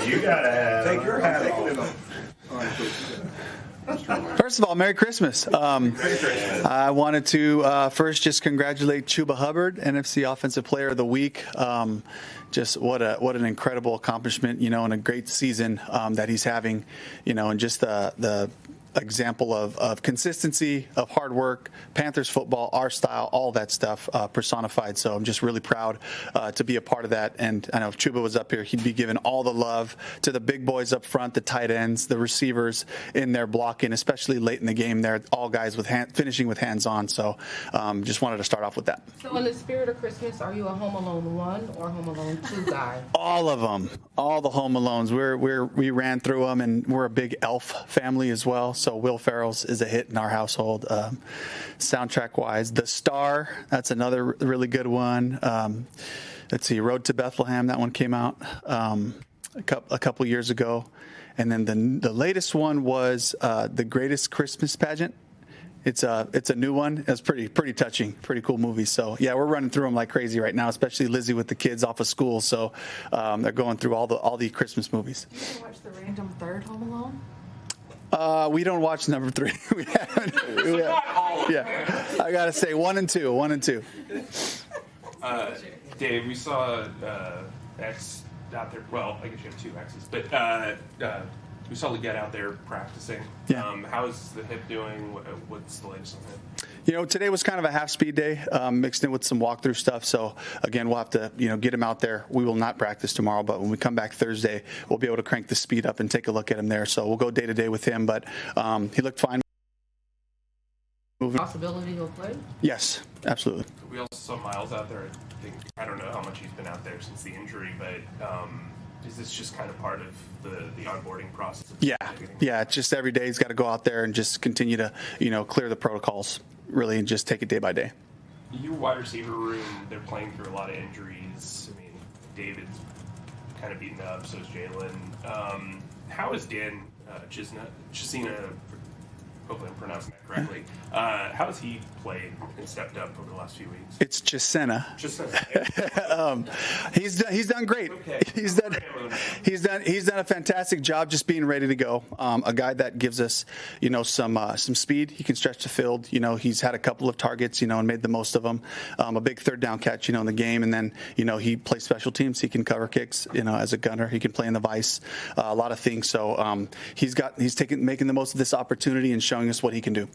You gotta have. Take your hat off. First of all, Merry Christmas. I wanted to first just congratulate Chuba Hubbard, NFC Offensive Player of the Week. Just what an incredible accomplishment, and a great season that he's having, and just the example of consistency, of hard work, Panthers football, our style, all that stuff personified. So I'm just really proud to be a part of that. And I know if Chuba was up here, he'd be giving all the love to the big boys up front, the tight ends, the receivers in their blocking, especially late in the game. They're all guys with finishing with hands on. So just wanted to start off with that. So in the spirit of Christmas, are you a Home Alone 1 or Home Alone 2 guy? All of them, all the Home Alones. We ran through them, and we're a big Elf family as well. So Will Ferrell's is a hit in our household, soundtrack-wise. The Star, that's another really good one. Let's see, Road to Bethlehem, that one came out a couple years ago. And then the latest one was The Greatest Christmas Pageant. It's a new one. It's pretty touching, pretty cool movie. So yeah, we're running through them like crazy right now, especially Lizzie with the kids off of school. So they're going through all the Christmas movies. You ever watch the random third Home Alone? We don't watch number 3. We haven't. Yeah, I gotta say 1 and 2. Dave, we saw X out there. Well, I guess you have 2 X's, but we saw Leggett out there practicing. Yeah. How's the hip doing? What's the latest on him? Today was kind of a half-speed day, mixed in with some walkthrough stuff. So, again, we'll have to, get him out there. We will not practice tomorrow, but when we come back Thursday, we'll be able to crank the speed up and take a look at him there. So we'll go day-to-day with him, but he looked fine. Possibility he'll play? Yes, absolutely. We also saw Miles out there. I don't know how much he's been out there since the injury, but is this just kind of part of the onboarding process? Yeah. Just every day he's got to go out there and just continue to, clear the protocols, really, and just take it day by day. Your wide receiver room, they're playing through a lot of injuries. I mean, David's kind of beaten up, so is Jalen. How is Dan Chisena, hopefully I'm pronouncing that correctly, how has he played and stepped up over the last few weeks? It's Chisena. He's done great. Okay. He's done a fantastic job just being ready to go. A guy that gives us, some speed. He can stretch the field. He's had a couple of targets, and made the most of them. A big third down catch, in the game, and then he plays special teams. He can cover kicks, as a gunner. He can play in the vice. A lot of things. So he's making the most of this opportunity and showing us what he can do.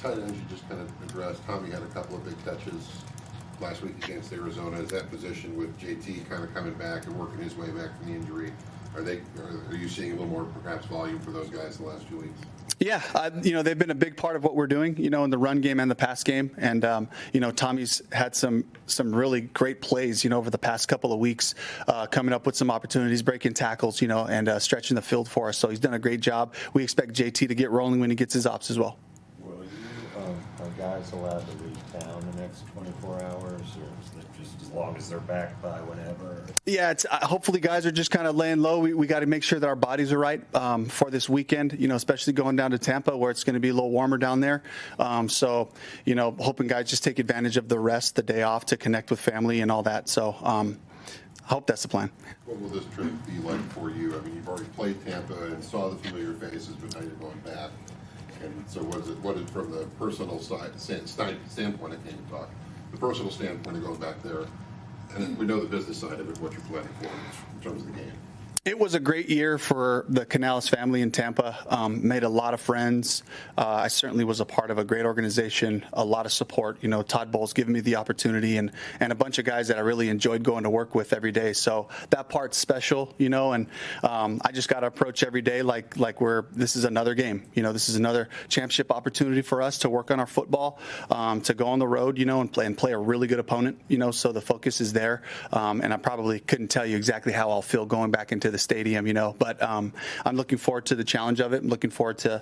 Tight ends you just kind of addressed. Tommy had a couple of big catches last week against Arizona. Is that position with JT kind of coming back and working his way back from the injury? Are you seeing a little more perhaps volume for those guys the last few weeks? Yeah, they've been a big part of what we're doing, in the run game and the pass game. And, Tommy's had some really great plays, over the past couple of weeks, coming up with some opportunities, breaking tackles, and stretching the field for us. So he's done a great job. We expect JT to get rolling when he gets his ops as well. Are guys allowed to leave town the next 24 hours, or is it just as long as they're back by whenever? Yeah, it's hopefully guys are just kind of laying low. We got to make sure that our bodies are right for this weekend, especially going down to Tampa where it's going to be a little warmer down there. So, hoping guys just take advantage of the rest, the day off to connect with family and all that. So, I hope that's the plan. What will this trip be like for you? I mean, you've already played Tampa and saw the familiar faces, but now you're going back. And so what is from the personal standpoint, I can't talk, the personal standpoint of going back there, and we know the business side of it, what you're planning for in terms of the game. It was a great year for the Canales family in Tampa. Made a lot of friends. I certainly was a part of a great organization, a lot of support. Todd Bowles giving me the opportunity and a bunch of guys that I really enjoyed going to work with every day. So that part's special, and I just got to approach every day like this is another game. This is another championship opportunity for us to work on our football, to go on the road, and play a really good opponent, so the focus is there. And I probably couldn't tell you exactly how I'll feel going back into the stadium, but I'm looking forward to the challenge of it. I'm looking forward to,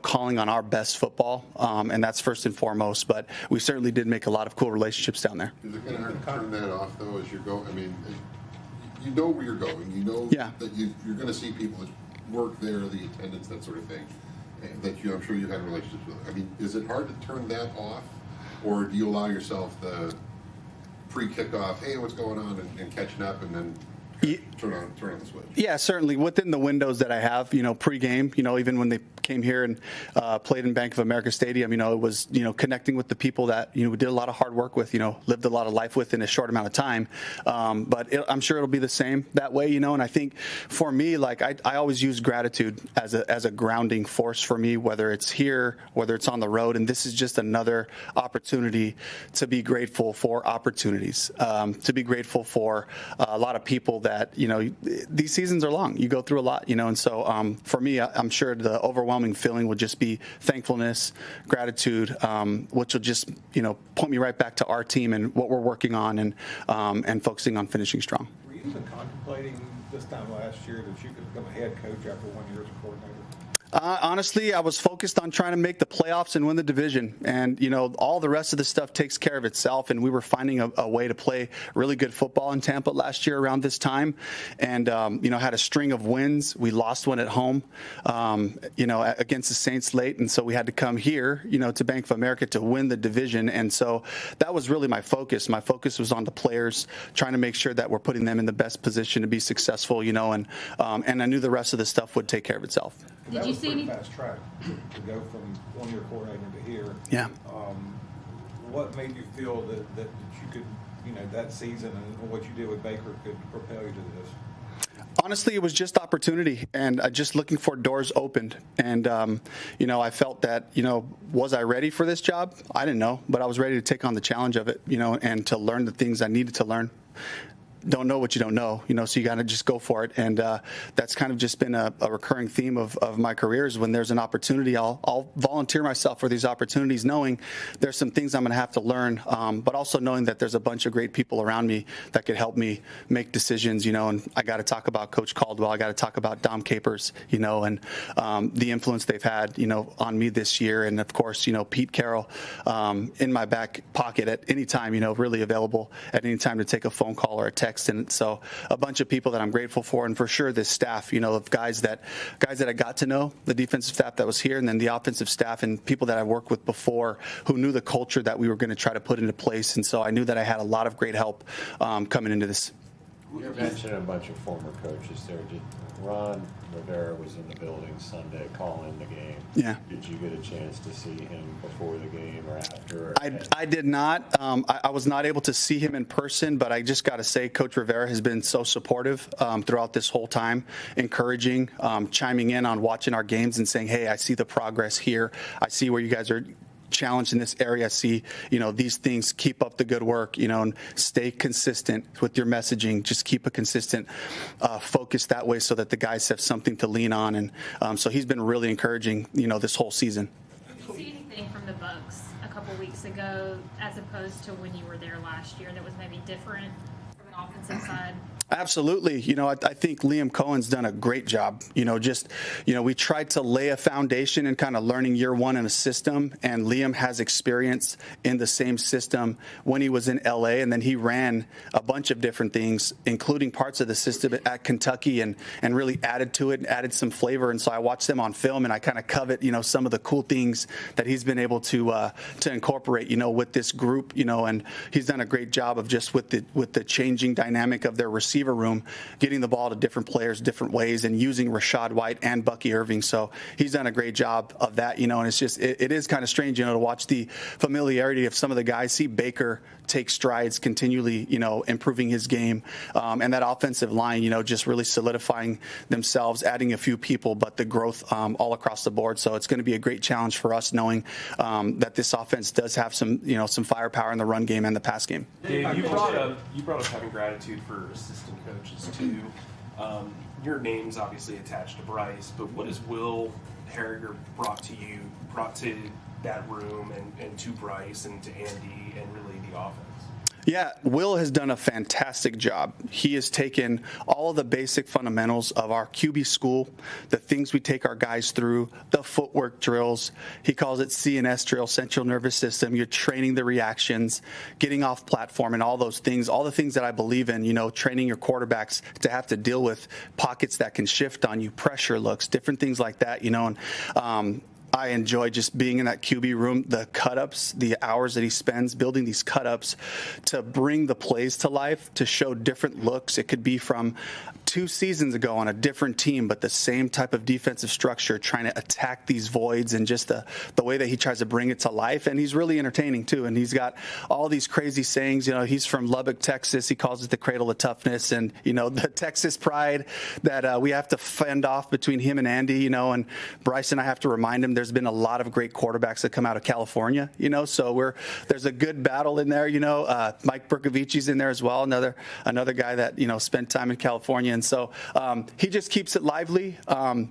calling on our best football, and that's first and foremost. But we certainly did make a lot of cool relationships down there. Is it kind of hard to turn that off, though, as you're going? I mean, you know where you're going. You know that you're going to see people that work there, the attendance, that sort of thing, that I'm sure you've had relationships with. I mean, is it hard to turn that off, or do you allow yourself the pre-kickoff, hey, what's going on, and catching up, and then turn on the switch. Yeah, certainly within the windows that I have, pregame, even when they came here and played in Bank of America Stadium, it was, connecting with the people that, we did a lot of hard work with, lived a lot of life with in a short amount of time. But I'm sure it'll be the same that way, and I think for me, like I always use gratitude as a grounding force for me, whether it's here, whether it's on the road. And this is just another opportunity to be grateful for opportunities, to be grateful for a lot of people that, these seasons are long. You go through a lot, and so for me, I'm sure the overwhelming feeling would just be thankfulness, gratitude, which will just, point me right back to our team and what we're working on and focusing on finishing strong. Were you even contemplating this time last year that you could become a head coach after 1 year as a coordinator? Honestly, I was focused on trying to make the playoffs and win the division. And, all the rest of the stuff takes care of itself. And we were finding a way to play really good football in Tampa last year around this time. And, had a string of wins. We lost one at home, against the Saints late. And so we had to come here, to Bank of America to win the division. And so that was really my focus. My focus was on the players, trying to make sure that we're putting them in the best position to be successful, and I knew the rest of the stuff would take care of itself. Did you see any? Fast track to go from 1 year coordinator to here. Yeah. What made you feel that you could, that season and what you did with Baker could propel you to this? Honestly, it was just opportunity and just looking for doors opened. And, I felt that, was I ready for this job? I didn't know, but I was ready to take on the challenge of it, and to learn the things I needed to learn. Don't know what you don't know, so you got to just go for it. And that's kind of just been a recurring theme of my career is when there's an opportunity, I'll volunteer myself for these opportunities, knowing there's some things I'm going to have to learn, but also knowing that there's a bunch of great people around me that could help me make decisions, and I got to talk about Coach Caldwell. I got to talk about Dom Capers, and the influence they've had, on me this year. And of course, Pete Carroll in my back pocket at any time, really available at any time to take a phone call or a text. And so a bunch of people that I'm grateful for, and for sure this staff, of guys that I got to know, the defensive staff that was here, and then the offensive staff and people that I worked with before who knew the culture that we were going to try to put into place. And so I knew that I had a lot of great help coming into this. You mentioned a bunch of former coaches there. Did Ron Rivera was in the building Sunday calling the game? Yeah. Did you get a chance to see him before the game or after? I did not. I was not able to see him in person, but I just got to say Coach Rivera has been so supportive throughout this whole time, encouraging, chiming in on watching our games and saying, hey, I see the progress here. I see where you guys are challenged in this area. See, these things, keep up the good work, and stay consistent with your messaging. Just keep a consistent focus that way so that the guys have something to lean on. And so he's been really encouraging, this whole season. Did you see anything from the Bucs a couple weeks ago as opposed to when you were there last year that was maybe different from an offensive side? Absolutely. I think Liam Cohen's done a great job. We tried to lay a foundation and kind of learning year one in a system, and Liam has experience in the same system when he was in LA, and then he ran a bunch of different things, including parts of the system at Kentucky, and really added to it and added some flavor. And so I watched them on film, and I kind of covet, some of the cool things that he's been able to incorporate, with this group, and he's done a great job of just with the changing dynamic of their receiver room, getting the ball to different players different ways, and using Rashad White and Bucky Irving. So he's done a great job of that, and it's just it is kind of strange, to watch the familiarity of some of the guys. See Baker take strides continually, improving his game, and that offensive line, just really solidifying themselves, adding a few people, but the growth all across the board. So it's going to be a great challenge for us, knowing that this offense does have some firepower in the run game and the pass game. Dave, you brought up having gratitude for assistant coaches too. Your name's obviously attached to Bryce, but what has Will Harriger brought to that room and to Bryce and to Andy and really the offense? Yeah, Will has done a fantastic job. He has taken all of the basic fundamentals of our QB school, the things we take our guys through, the footwork drills. He calls it CNS drill, central nervous system. You're training the reactions, getting off platform, and all those things, all the things that I believe in, training your quarterbacks to have to deal with pockets that can shift on you, pressure looks, different things like that, and I enjoy just being in that QB room, the cut-ups, the hours that he spends building these cut-ups to bring the plays to life, to show different looks. It could be from 2 seasons ago on a different team, but the same type of defensive structure, trying to attack these voids, and just the way that he tries to bring it to life. And he's really entertaining too. And he's got all these crazy sayings. You know, he's from Lubbock, Texas. He calls it the cradle of toughness, and, you know, the Texas pride that we have to fend off between him and Andy, you know, and Bryce and I have to remind him there's been a lot of great quarterbacks that come out of California, you know, so there's a good battle in there, you know. Mike Berkovici's in there as well, another guy that, you know, spent time in California. And so he just keeps it lively.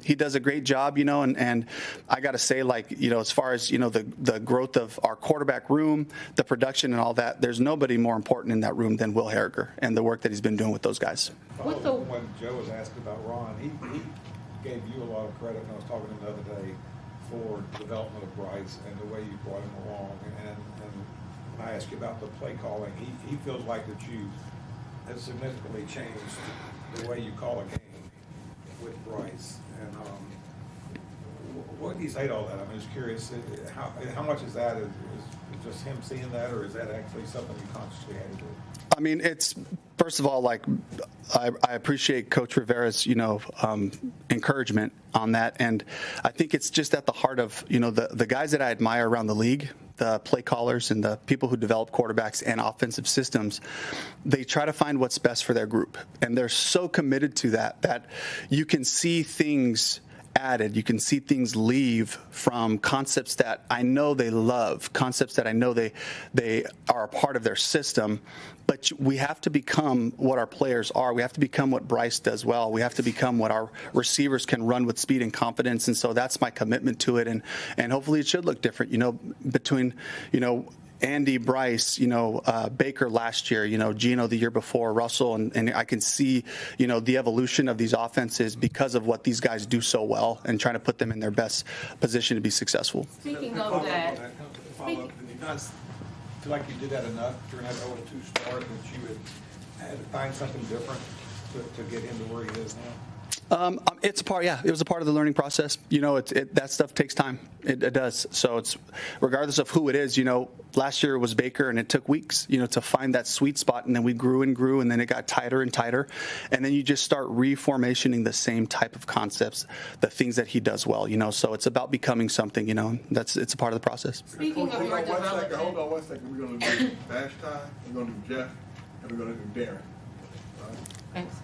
He does a great job, you know, and I got to say, like, you know, as far as, you know, the growth of our quarterback room, the production and all that, there's nobody more important in that room than Will Harriger and the work that he's been doing with those guys. When Joe was asked about Ron, he gave you a lot of credit when I was talking to him the other day for the development of Bryce and the way you brought him along. And when I asked you about the play calling, he feels like that you have significantly changed the way you call a game with Bryce. And what do you say to all that? I'm just curious, how much is that? Is just him seeing that, or is that actually something you consciously had to do? I mean, it's, first of all, like, I appreciate Coach Rivera's, you know, encouragement on that. And I think it's just at the heart of, you know, the guys that I admire around the league, the play callers and the people who develop quarterbacks and offensive systems. They try to find what's best for their group. And they're so committed to that you can see things added. You can see things leave from concepts that I know they love, concepts that I know they are a part of their system. But we have to become what our players are. We have to become what Bryce does well. We have to become what our receivers can run with speed and confidence. And so that's my commitment to it. And hopefully it should look different, you know, between, you know, Andy, Bryce, you know, Baker last year, you know, Gino the year before, Russell, and I can see, you know, the evolution of these offenses because of what these guys do so well and trying to put them in their best position to be successful. Speaking of that, Did you not feel like you did that enough during that 0-2 start that you had to find something different to get him to where he is now? It's a part, yeah. It was a part of the learning process. You know, that stuff takes time. It does. So it's regardless of who it is. You know, last year it was Baker, and it took weeks, you know, to find that sweet spot, and then we grew and grew, and then it got tighter and tighter, and then you just start reformationing the same type of concepts, the things that he does well. You know, so it's about becoming something. You know, it's a part of the process. speaking of your development, Hold on 1 second. We're going to do Bash Time, we're going to do Jeff, and we're going to do Darren. thanks.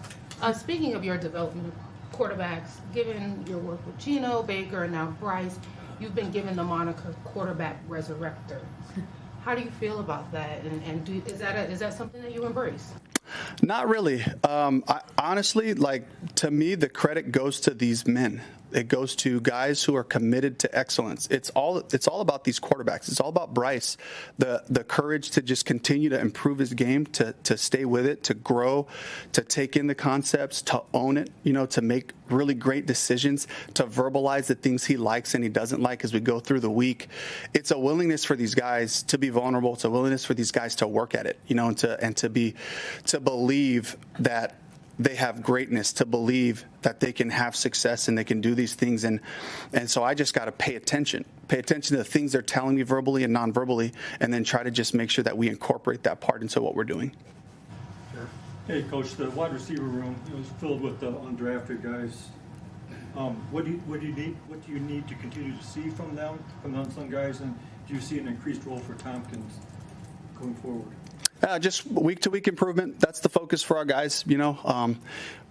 Speaking of your development of quarterbacks, given your work with Gino, Baker, and now Bryce, you've been given the moniker quarterback resurrector. How do you feel about that? And is that something that you embrace? Not really. I honestly, like, to me, the credit goes to these men. It goes to guys who are committed to excellence. It's all about these quarterbacks. It's all about Bryce, the courage to just continue to improve his game, to stay with it, to grow, to take in the concepts, to own it, you know, to make really great decisions, to verbalize the things he likes and he doesn't like as we go through the week. It's a willingness for these guys to be vulnerable. It's a willingness for these guys to work at it, you know, and to believe that they have greatness, to believe that they can have success and they can do these things. And so I just got to pay attention to the things they're telling me verbally and non-verbally, and then try to just make sure that we incorporate that part into what we're doing. Hey, Coach, the wide receiver room was filled with the undrafted guys. What do you need to continue to see from them, from those young guys, and do you see an increased role for Tompkins going forward? Just week-to-week improvement. That's the focus for our guys. You know,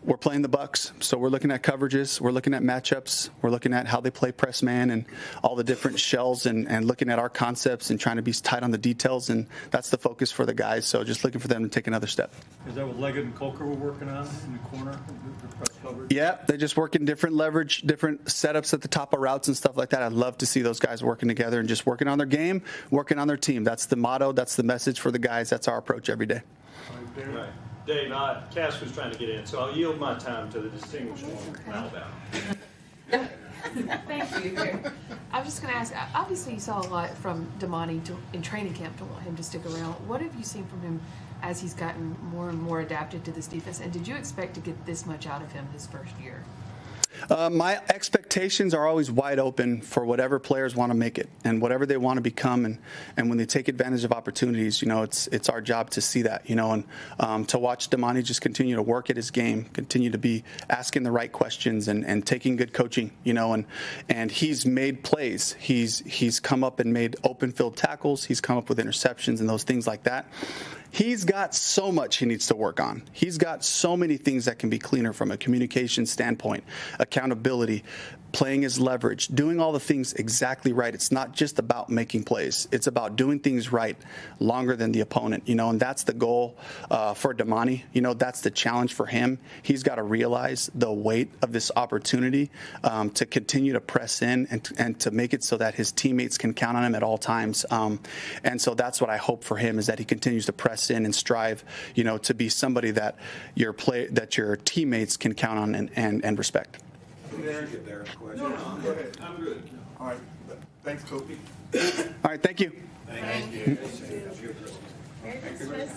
we're playing the Bucs, so we're looking at coverages. We're looking at matchups. We're looking at how they play press man and all the different shells and looking at our concepts and trying to be tight on the details. And that's the focus for the guys. So just looking for them to take another step. Is that what Leggett and Coker were working on in the corner, the press coverage? Yeah, they're just working different leverage, different setups at the top of routes and stuff like that. I'd love to see those guys working together and just working on their game, working on their team. That's the motto. That's the message for the guys. That's our approach every day. Right. Dave, Cass was trying to get in, so I'll yield my time to the distinguished one from Alabama. Thank you. I was just going to ask, obviously you saw a lot from Damani in training camp to want him to stick around. What have you seen from him as he's gotten more and more adapted to this defense, and did you expect to get this much out of him his first year? My expectations are always wide open for whatever players want to make it and whatever they want to become. And when they take advantage of opportunities, it's our job to see that, and to watch Damani just continue to work at his game, continue to be asking the right questions and taking good coaching, and he's made plays. He's come up and made open field tackles. He's come up with interceptions and those things like that. He's got so much he needs to work on. He's got so many things that can be cleaner from a communication standpoint, accountability, playing his leverage, doing all the things exactly right. It's not just about making plays. It's about doing things right longer than the opponent, and that's the goal for Damani. That's the challenge for him. He's got to realize the weight of this opportunity to continue to press in and to make it so that his teammates can count on him at all times. And so that's what I hope for him, is that he continues to press in and strive, to be somebody that your teammates can count on and respect. No, go ahead. I'm good. All right. Thanks, Coach. All right, thank you. Thank you. Merry Christmas.